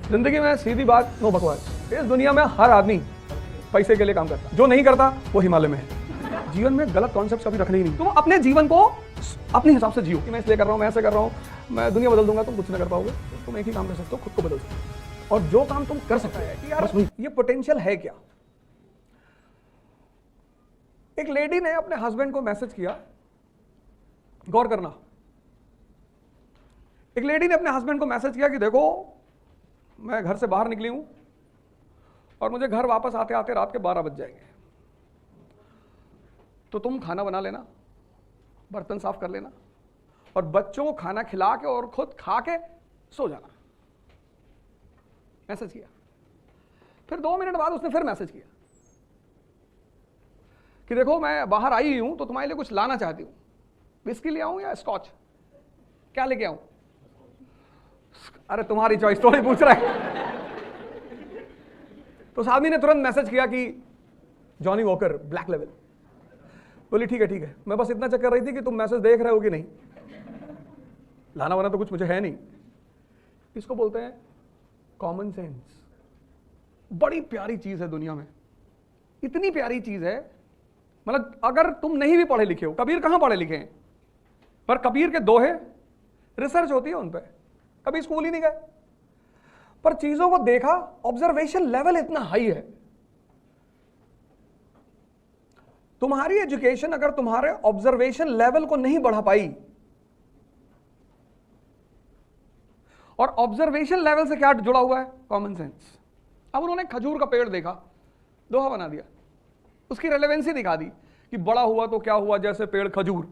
जिंदगी में सीधी बात, नो बकवास। इस दुनिया में हर आदमी पैसे के लिए काम करता है, जो नहीं करता वो हिमालय में है। जीवन में गलत कॉन्सेप्ट कभी रखने ही नहीं। तुम अपने जीवन को अपने हिसाब से जियो कि मैं इसलिए कर रहा हूँ, मैं ऐसे कर रहा हूँ, मैं दुनिया बदल दूंगा, तुम कुछ नहीं कर पाओगे। तुम एक ही काम कर सकते हो, खुद को बदल सकते हो। और जो काम तुम कर सकते हो कि यार ये पोटेंशियल है क्या। एक लेडी ने अपने हस्बैंड को मैसेज किया, गौर करना। एक लेडी ने अपने हस्बैंड को मैसेज किया कि देखो मैं घर से बाहर निकली हूं और मुझे घर वापस आते आते रात के 12 बज जाएंगे, तो तुम खाना बना लेना, बर्तन साफ कर लेना और बच्चों को खाना खिला के और खुद खा के सो जाना। मैसेज किया। फिर 2 मिनट बाद उसने फिर मैसेज किया कि देखो मैं बाहर आई हूं तो तुम्हारे लिए कुछ लाना चाहती हूं, विस्की ले आऊं या स्कॉच, क्या लेके आऊं? अरे तुम्हारी चॉइस, थोड़ी पूछ रहा है। तो उस आदमी ने तुरंत मैसेज किया कि जॉनी वॉकर ब्लैक लेवल। बोली ठीक है, मैं बस इतना चेक कर रही थी कि तुम मैसेज देख रहे हो कि नहीं, लाना वाना तो कुछ मुझे है नहीं। इसको बोलते हैं कॉमन सेंस। बड़ी प्यारी चीज है दुनिया में, इतनी प्यारी चीज है, मतलब अगर तुम नहीं भी पढ़े लिखे हो, कबीर कहां पढ़े लिखे हैं, पर कबीर के दोहे रिसर्च होती है उन पे, कभी स्कूल ही नहीं गए, पर चीजों को देखा, ऑब्जर्वेशन लेवल इतना हाई है। तुम्हारी एजुकेशन अगर तुम्हारे ऑब्जर्वेशन लेवल को नहीं बढ़ा पाई, और ऑब्जर्वेशन लेवल से क्या जुड़ा हुआ है? Common sense. अब उन्होंने खजूर का पेड़ देखा, दोहा बना दिया, उसकी रेलेवेंसी दिखा दी कि बड़ा हुआ तो क्या हुआ जैसे पेड़ खजूर,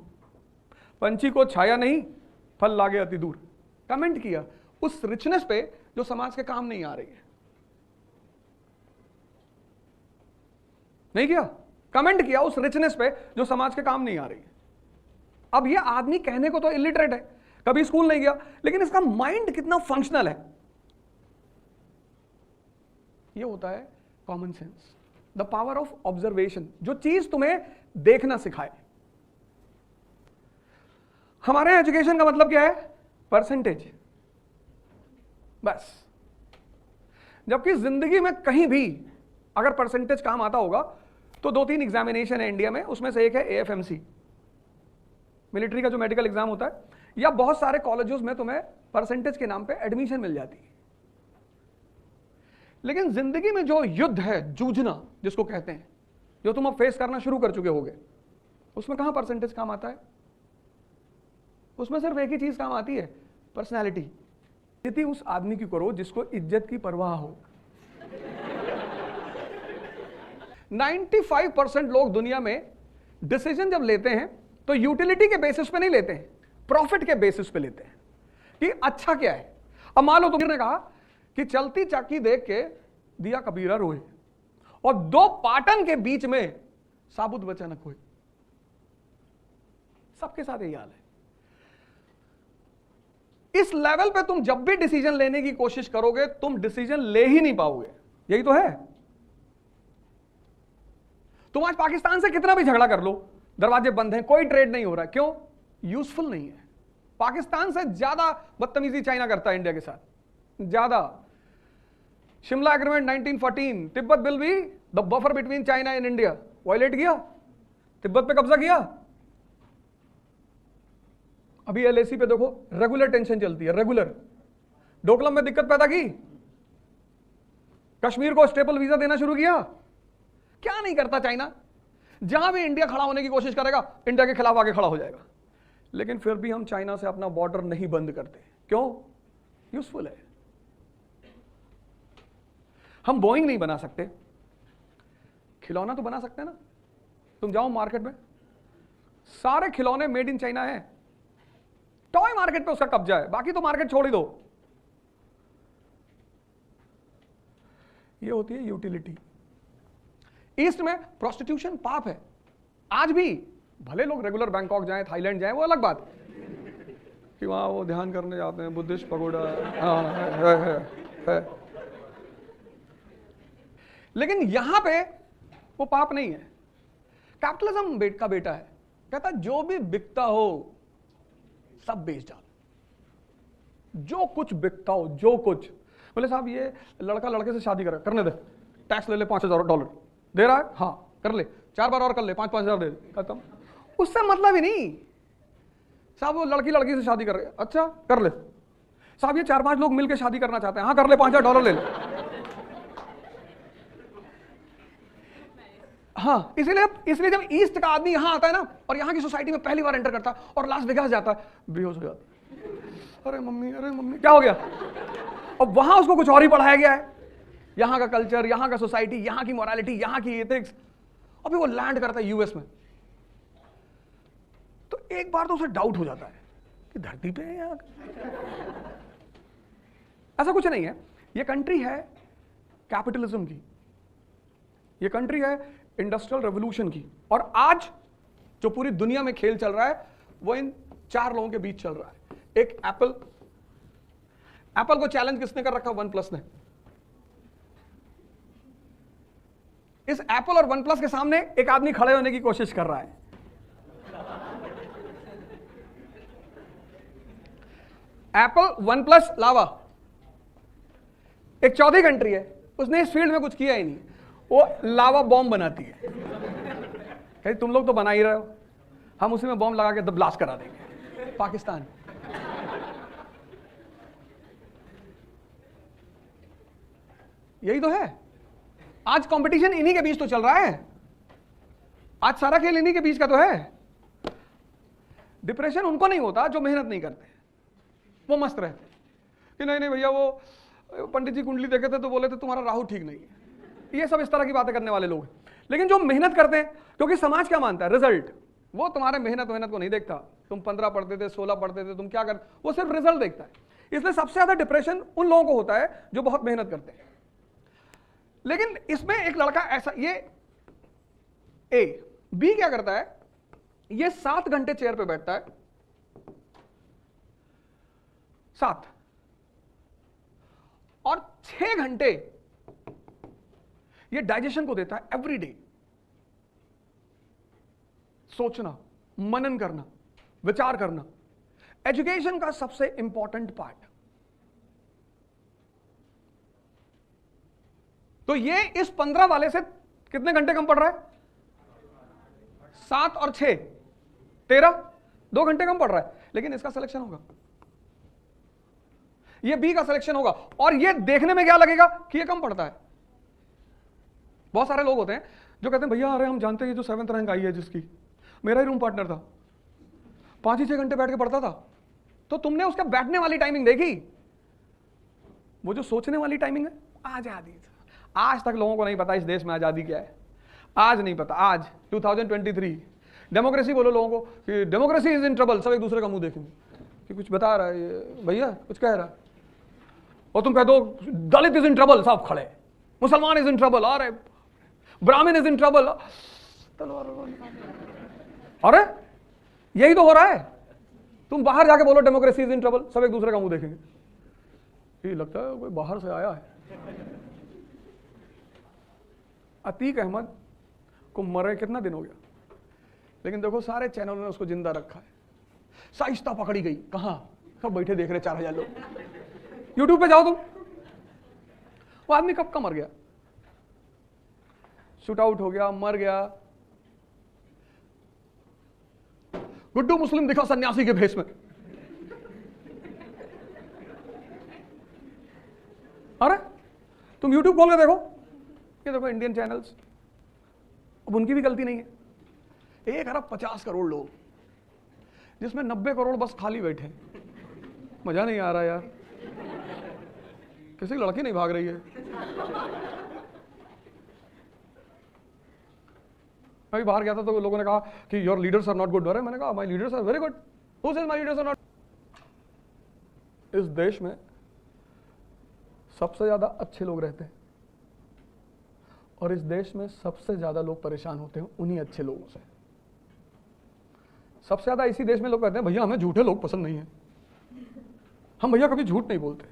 पंछी को छाया नहीं, फल लागे अति दूर। कमेंट किया उस रिचनेस पे जो समाज के काम नहीं आ रही है। नहीं किया? कमेंट किया उस रिचनेस पे जो समाज के काम नहीं आ रही है। अब ये आदमी कहने को तो इलिटरेट है, कभी स्कूल नहीं गया, लेकिन इसका माइंड कितना फंक्शनल है। ये होता है common sense, the power of observation, जो चीज तुम्हें देखना सिखाए। हमारे एजुकेशन का मतलब क्या है? परसेंटेज, बस। जबकि जिंदगी में कहीं भी अगर परसेंटेज काम आता होगा तो 2-3 एग्जामिनेशन है इंडिया में, उसमें से एक है AFMC, मिलिट्री का जो मेडिकल एग्जाम होता है, या बहुत सारे कॉलेजेस में तुम्हें परसेंटेज के नाम पे एडमिशन मिल जाती है। लेकिन जिंदगी में जो युद्ध है, जूझना जिसको कहते हैं, जो तुम अब फेस करना शुरू कर चुके होगे, उसमें कहां परसेंटेज काम आता है? उसमें सिर्फ एक ही चीज काम आती है, पर्सनैलिटी। इतनी उस आदमी की करो जिसको इज्जत की परवाह हो। 95% लोग दुनिया में डिसीजन जब लेते हैं तो यूटिलिटी के बेसिस पे नहीं लेते हैं, प्रॉफिट के बेसिस पे लेते हैं कि अच्छा क्या है। अब मान लो तुमने कहा कि चलती चाकी देख के दिया कबीरा रोए और 2 पाटन के बीच में साबुत बचा न खोए। सबके साथ यही हाल है। इस लेवल पे तुम जब भी डिसीजन लेने की कोशिश करोगे, तुम डिसीजन ले ही नहीं पाओगे। यही तो है। तुम आज पाकिस्तान से कितना भी झगड़ा कर लो, दरवाजे बंद हैं, कोई ट्रेड नहीं हो रहा है। क्यों? यूजफुल नहीं है। पाकिस्तान से ज्यादा बदतमीजी चाइना करता है इंडिया के साथ, ज्यादा। शिमला एग्रीमेंट 1914, तिब्बत बिल भी, the buffer between China and India, violate किया, तिब्बत पे कब्जा किया। अभी LAC पे देखो रेगुलर टेंशन चलती है, रेगुलर। डोकलम में दिक्कत पैदा की, कश्मीर को स्टेपल वीजा देना शुरू किया। क्या नहीं करता चाइना? जहां भी इंडिया खड़ा होने की कोशिश करेगा, इंडिया के खिलाफ आगे खड़ा हो जाएगा। लेकिन फिर भी हम चाइना से अपना बॉर्डर नहीं बंद करते। क्यों? यूजफुल है। हम बोइंग नहीं बना सकते, खिलौना तो बना सकते हैं ना। तुम जाओ मार्केट में, सारे खिलौने मेड इन चाइना है। टॉय मार्केट पे उसका कब्जा है, बाकी तो मार्केट छोड़ ही दो। ये होती है यूटिलिटी। ईस्ट में प्रोस्टिट्यूशन पाप है आज भी। भले लोग रेगुलर बैंकॉक जाएं, थाईलैंड जाएं, वो अलग बात कि वहां वो ध्यान करने जाते हैं, बुद्धिस्ट पगोड़ा है। लेकिन यहां पे वो पाप नहीं है। कैपिटलिज्म का बेटा है, कहता जो भी बिकता हो सब बेच डाल। जो कुछ बिकता हो, जो कुछ, बोले साहब ये लड़का लड़के से शादी करने दे, टैक्स ले ले $5,000 दे रहा है, हाँ कर ले, 4 बार और कर ले, 5,000 दे, खत्म। उससे मतलब ही नहीं साहब, वो लड़की से शादी कर रहे, अच्छा कर ले साहब, ये 4-5 लोग मिलकर शादी करना चाहते हैं, हाँ कर ले, $5,000 ले ले। हाँ, इसलिए जब ईस्ट का आदमी यहां आता है ना और यहां की सोसाइटी में पहली बार एंटर करता है और लास वेगास जाता है, बेहोश हो जाता है, अरे मम्मी क्या हो गया। और वहां उसको कुछ और ही पढ़ाया गया है, यहां का कल्चर, यहां का सोसाइटी, यहां की मोरालिटी, यहां की एथिक्स। अभी वो लैंड करता है यूएस में, तो एक बार तो उसे डाउट हो जाता है कि धरती पे है यहां। ऐसा कुछ नहीं है, ये कंट्री है कैपिटलिज्म की, ये कंट्री है इंडस्ट्रियल रेवोल्यूशन की, और आज जो पूरी दुनिया में खेल चल रहा है वो इन 4 लोगों के बीच चल रहा है। एक एप्पल को चैलेंज किसने कर रखा? OnePlus ने। इस एप्पल और OnePlus के सामने एक आदमी खड़े होने की कोशिश कर रहा है। एप्पल, OnePlus, लावा, एक चौथी कंट्री है, उसने इस फील्ड में कुछ किया ही नहीं, वो लावा बॉम्ब बनाती है। कहीं तुम लोग तो बना ही रहे हो, हम उसी में बॉम्ब लगा के ब्लास्ट करा देंगे। पाकिस्तान, यही तो है आज कंपटीशन, इन्हीं के बीच तो चल रहा है, आज सारा खेल इन्हीं के बीच का तो है। डिप्रेशन उनको नहीं होता जो मेहनत नहीं करते, वो मस्त रहते कि नहीं भैया, वो पंडित जी कुंडली देखे थे तो बोले थे तुम्हारा राहु ठीक नहीं है, ये सब इस तरह की बातें करने वाले लोग। लेकिन जो मेहनत करते हैं, क्योंकि समाज क्या मानता है? रिजल्ट। वो तुम्हारे मेहनत को नहीं देखता, तुम 15 पढ़ते थे, 16 पढ़ते थे, तुम क्या कर, वो सिर्फ रिजल्ट देखता है। इसलिए सबसे ज्यादा डिप्रेशन उन लोगों को होता है जो बहुत मेहनत करते हैं। लेकिन इसमें एक लड़का ऐसा, ये बी क्या करता है, ये 7 घंटे चेयर पे बैठता है, 7, और 6 घंटे ये डाइजेशन को देता है एवरी डे। सोचना, मनन करना, विचार करना, एजुकेशन का सबसे इंपॉर्टेंट पार्ट। तो ये इस 15 वाले से कितने घंटे कम पड़ रहा है? 7 और 6, 13, 2 घंटे कम पड़ रहा है। लेकिन इसका सिलेक्शन होगा, ये बी का सिलेक्शन होगा, और ये देखने में क्या लगेगा कि ये कम पड़ता है। बहुत सारे लोग होते हैं जो कहते हैं भैया अरे हम जानते हैं जो 7th रैंक आई है जिसकी, मेरा ही रूम पार्टनर था, 5 ही 6 घंटे बैठ के पढ़ता था। तो तुमने उसका बैठने वाली टाइमिंग देखी? वो जो सोचने वाली टाइमिंग है, आजादी। आज तक लोगों को नहीं पता इस देश में आजादी क्या है, आज नहीं पता। आज 2023 डेमोक्रेसी बोलो लोगों को कि डेमोक्रेसी इज इन ट्रबल, सब एक दूसरे का मुंह देखेंगे कि कुछ बता रहा है भैया, कुछ कह रहा है, और तुम कह दो दलित इज इन ट्रबल, सब खड़े, मुसलमान इज इन ट्रबल, अरे ब्राह्मण इज इन ट्रबल, अरे यही तो हो रहा है। तुम बाहर जाके बोलो डेमोक्रेसी इज इन ट्रबल, सब एक दूसरे का मुंह देखेंगे, ये लगता है कोई बाहर से आया है। अतीक अहमद को मरे कितना दिन हो गया, लेकिन देखो सारे चैनलों ने उसको जिंदा रखा है। साइस्ता पकड़ी गई, कहां? सब बैठे देख रहे 4000 लोग। यूट्यूब पे जाओ तुम, वो आदमी कब का मर गया, शूट आउट हो गया, मर गया। गुड्डू मुस्लिम दिखा सन्यासी के भेष में, अरे तुम यूट्यूब खोल के देखो, ये देखो इंडियन चैनल्स, अब उनकी भी गलती नहीं है। 1,50 करोड़ लोग, जिसमें 90 करोड़ बस खाली बैठे, मजा नहीं आ रहा यार, किसी लड़की नहीं भाग रही है। मैं बाहर गया था तो लोगों ने कहा कि your leaders are not good, अरे मैंने कहा my leaders are very good. Who says my leaders are not? इस देश में सबसे ज्यादा अच्छे लोग रहते हैं, और इस देश में सबसे ज्यादा लोग परेशान होते हैं उन्हीं अच्छे लोगों से। सबसे ज्यादा इसी देश में लोग कहते हैं भैया हमें झूठे लोग पसंद नहीं है, हम भैया कभी झूठ नहीं बोलते।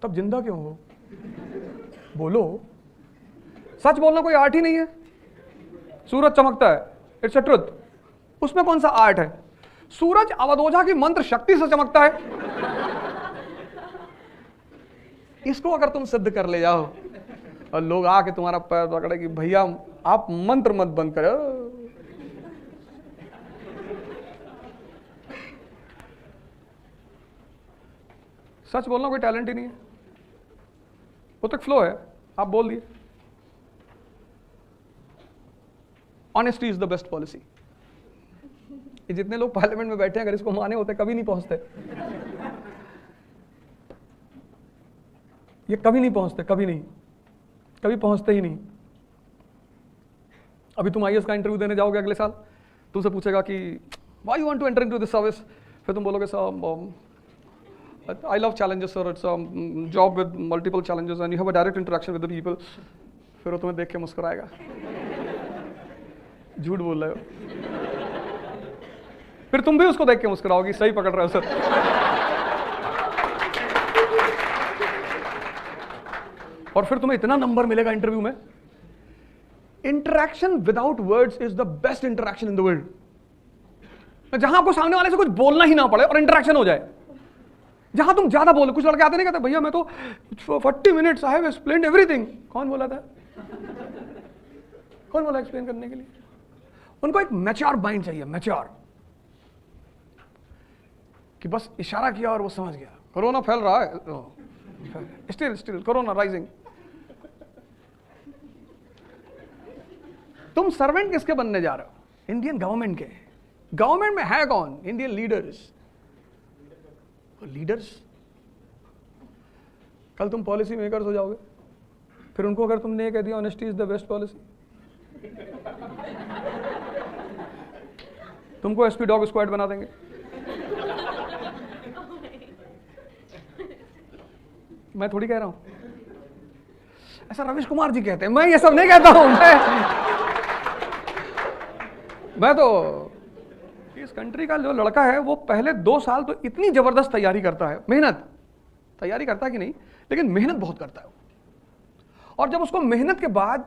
तब जिंदा क्यों हो? बोलो, सच बोलना कोई आर्ट ही नहीं है। सूरज चमकता है, इट्स अ ट्रुथ, उसमें कौन सा आर्ट है? सूरज अवधोजा की मंत्र शक्ति से चमकता है, इसको अगर तुम सिद्ध कर ले जाओ और लोग आके तुम्हारा पैर पकड़े कि भैया आप मंत्र मत बंद करो, सच बोलना कोई टैलेंट ही नहीं है, वो तक फ्लो है, आप बोल दिए। Honesty is the best policy. ये जितने लोग पार्लियामेंट में बैठे हैं अगर इसको माने होते कभी नहीं पहुंचते, ये कभी नहीं पहुंचते, कभी नहीं, कभी पहुंचते ही नहीं। अभी तुम आईएएस का इंटरव्यू देने जाओगे अगले साल, तुमसे पूछेगा कि why you want to enter into this service, फिर तुम बोलोगे sir I love challenges sir, it's a job with multiple challenges and you have a direct interaction with the people। फिर वो तुम्हें देख के मुस्कुराएगा, झूठ बोल रहे हो, फिर तुम भी उसको देख के मुस्कुराओगी, सही पकड़ रहे हो सर। और फिर तुम्हें इतना नंबर मिलेगा इंटरव्यू में। Interaction without words is the best interaction in the world. जहां आपको सामने वाले से कुछ बोलना ही ना पड़े और इंटरैक्शन हो जाए, जहां तुम ज्यादा बोलो। कुछ लड़के आते नहीं कहते भैया मैं तो 40 minutes I have explained everything. कौन बोला था, कौन बोला एक्सप्लेन करने के लिए? उनको एक मैच्योर माइंड चाहिए, मैच्योर, कि बस इशारा किया और वो समझ गया। कोरोना फैल रहा है, स्टिल कोरोना राइजिंग। तुम सर्वेंट किसके बनने जा रहे हो? इंडियन गवर्नमेंट के। गवर्नमेंट में है कौन? Indian leaders. लीडर्स कल तुम पॉलिसी मेकर्स हो जाओगे, फिर उनको अगर तुमने ये कह दिया honesty is the best policy, तुमको एसपी डॉग स्क्वाड बना देंगे। मैं थोड़ी कह रहा हूं, ऐसा रविश कुमार जी कहते हैं, मैं ये सब नहीं कहता हूं। मैं तो इस कंट्री का जो लड़का है वो पहले 2 साल तो इतनी जबरदस्त तैयारी करता है, मेहनत, तैयारी करता है कि नहीं, लेकिन मेहनत बहुत करता है। और जब उसको मेहनत के बाद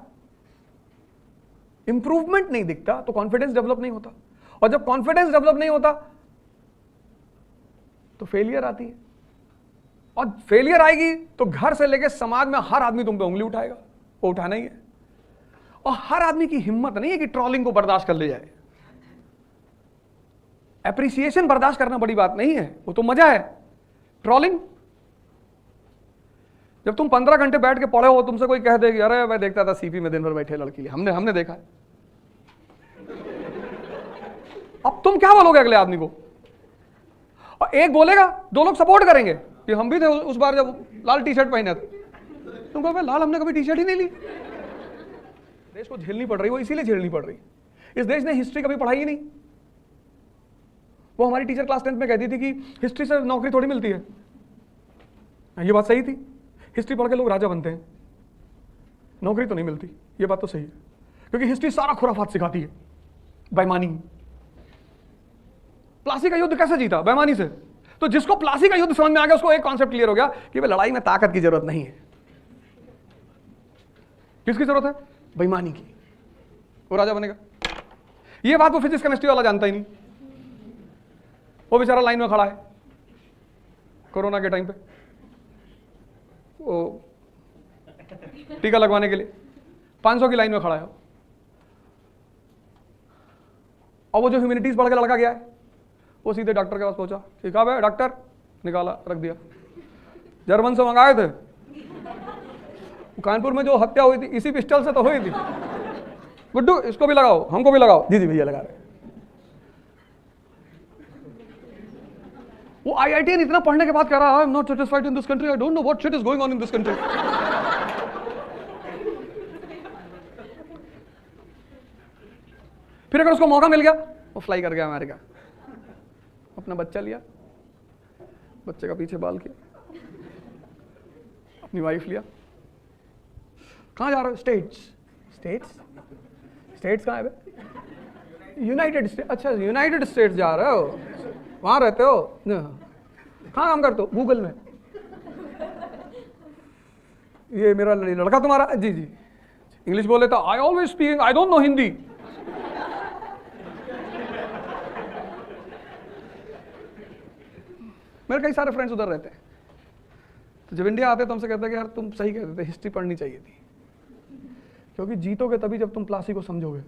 इंप्रूवमेंट नहीं दिखता तो कॉन्फिडेंस डेवलप नहीं होता, और जब कॉन्फिडेंस डेवलप नहीं होता तो फेलियर आती है, और फेलियर आएगी तो घर से लेकर समाज में हर आदमी तुम पे उंगली उठाएगा, वो उठाना ही है। और हर आदमी की हिम्मत नहीं है कि ट्रोलिंग को बर्दाश्त कर ले जाए। एप्रिसिएशन बर्दाश्त करना बड़ी बात नहीं है, वो तो मजा है। ट्रोलिंग, जब तुम 15 घंटे बैठ के पढ़े हो, तुमसे कोई कह देगी अरे मैं देखता था सीपी में दिन भर बैठे लड़की लिए, हमने देखा है। अब तुम क्या बोलोगे अगले आदमी को? और एक बोलेगा, 2 लोग सपोर्ट करेंगे कि हम भी थे उस बार जब लाल टी शर्ट पहने थे। तुम कहोगे लाल हमने कभी टी शर्ट ही नहीं ली। देश को झेलनी पड़ रही, वो इसीलिए झेलनी पड़ रही। इस देश ने हिस्ट्री कभी पढ़ाई ही नहीं। वो हमारी टीचर क्लास 10th में कहती थी कि हिस्ट्री से नौकरी थोड़ी मिलती है। ये बात सही थी, हिस्ट्री पढ़ के लोग राजा बनते हैं, नौकरी तो नहीं मिलती। ये बात तो सही है, क्योंकि हिस्ट्री सारा खुराफात सिखाती है, बेईमानी। प्लासी का युद्ध कैसे जीता? बेईमानी से। तो जिसको प्लासी का युद्ध समझ में आ गया, उसको एक कॉन्सेप्ट क्लियर हो गया कि भाई लड़ाई में ताकत की जरूरत नहीं है, किसकी जरूरत है? बेईमानी की। वो राजा बनेगा। ये बात वो फिजिक्स केमिस्ट्री वाला जानता ही नहीं। वो बेचारा लाइन में खड़ा है कोरोना के टाइम पे, वो टीका लगवाने के लिए 500 की लाइन में खड़ा है। और वो जो ह्यूमैनिटीज पढ़ के लड़का गया है, वो सीधे डॉक्टर के पास पहुंचा कि कहा भाई डॉक्टर, निकाला रख दिया। जर्मन से मंगाए थे, कानपुर में जो हत्या हुई थी इसी पिस्टल से तो हुई थी। गुड्डू इसको भी लगाओ, हमको भी लगाओ। जी जी भैया लगा रहे। वो IITN इतना पढ़ने के बाद कह रहा है I am not satisfied in this country, I don't know what shit is going on in this country. फिर अगर उसको मौका मिल गया, वो फ्लाई कर गया अमेरिका, अपना बच्चा लिया, बच्चे का पीछे बाल किया, अपनी वाइफ लिया। कहां जा रहे हो? स्टेट्स। स्टेट्स? स्टेट्स कहां है? United states. अच्छा यूनाइटेड स्टेट्स जा रहे हो, वहां रहते हो? कहां काम करते हो? गूगल में। ये मेरा लड़का तुम्हारा? जी जी। इंग्लिश बोले तो I always speak, I don't know Hindi. मेरे कई सारे फ्रेंड्स उधर रहते हैं, तो जब इंडिया आते तो हमसे कहते कि यार तुम सही कहते थे, हिस्ट्री पढ़नी चाहिए थी, क्योंकि जीतोगे तभी जब तुम प्लासी को समझोगे।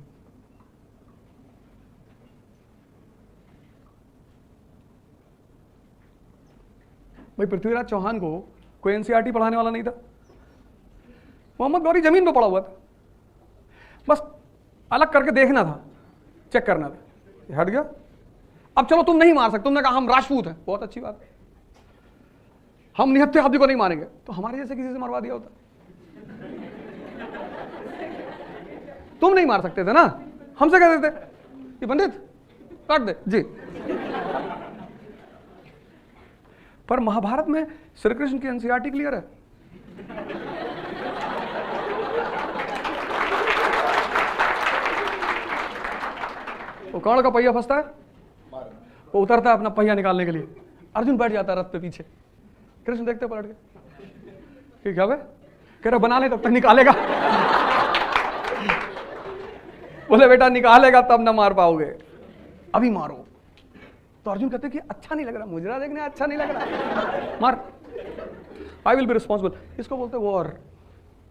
भाई पृथ्वीराज चौहान को कोई एनसीईआरटी पढ़ाने वाला नहीं था, मोहम्मद गौरी जमीन पे पड़ा हुआ था, बस अलग करके देखना था, चेक करना था, हट गया। अब चलो तुम नहीं मार सकते, तुमने कहा हम राजपूत हैं, बहुत अच्छी बात है, हम निहत्थे हाथी को नहीं मारेंगे, तो हमारे जैसे किसी से मरवा दिया होता। तुम नहीं मार सकते थे ना, हमसे कह देते ये पंडित काट दे जी। पर महाभारत में श्री कृष्ण की एनसीईआरटी क्लियर है। वो कौन का पहिया फंसता है, वो उतरता है अपना पहिया निकालने के लिए, अर्जुन बैठ जाता है रथ पे पीछे, कृष्ण देखते पलट के क्या वे कह रहा बना ले तब तक निकालेगा। बोले बेटा निकालेगा तब ना मार पाओगे, अभी मारो। तो अर्जुन कहते कि अच्छा नहीं लग रहा, मुजरा देखने अच्छा नहीं लग रहा, मार, आई विल बी रिस्पॉन्सिबल। इसको बोलते वॉर।